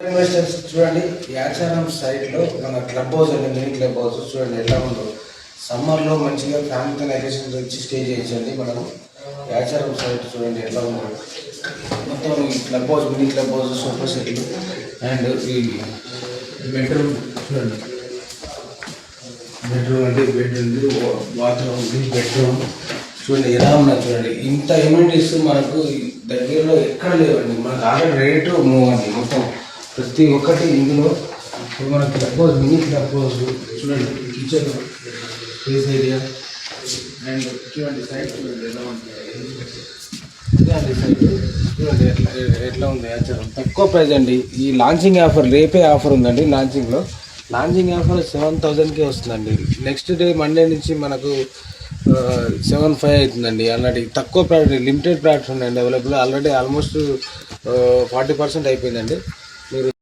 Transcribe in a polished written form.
Investors చూడండి, యాచారం సైట్లో మన క్లబ్ హౌస్ అండి, మినీ క్లబ్ హౌస్ చూడండి ఎలా ఉందో. సమ్మర్లో మంచిగా ఫ్యామిలీతో వెకేషన్ వచ్చి స్టే చేయొచ్చండి. మనం యాచారం సైట్ చూడండి ఎలా ఉందో. మొత్తం ఈ club house, mini club house, sofa సెట్లు అండ్ ఈ బెడ్రూమ్ చూడండి. బెడ్రూమ్ అంటే బెడ్ ఉంది, బాత్రూమ్ ఉంది, బెడ్రూమ్ చూడండి ఎలా ఉన్నా. చూడండి ఇంత ఇమ్యూనిటీస్ మనకు దగ్గరలో ఎక్కడ లేవండి. మనకు ఆల్రెడీ రేటు మూవ్ అండి. మొత్తం ప్రతి ఒక్కటి ఇందులో. మన club house, mini club house చూడండి. కిచెన్ స్పేస్ ఏరియా అండ్ చూడండి సైడ్ చూడండి ఎలా ఉంటుంది. ఇదండి సైడ్ చూడండి ఎట్లా ఉంది. యాచారం తక్కువ ప్రైజ్ అండి. ఈ లాంచింగ్ ఆఫర్ రేపే ఆఫర్ ఉందండి. లాంచింగ్ ఆఫర్ 7,000కే వస్తుందండి. నెక్స్ట్ డే మండే నుంచి మనకు 7,500 అవుతుందండి. ఆల్రెడీ తక్కువ ప్రైస్, లిమిటెడ్ ప్లాట్స్ ఉన్నాయండి అవైలబుల్. ఆల్రెడీ ఆల్మోస్ట్ 40% అయిపోయిందండి. మీరు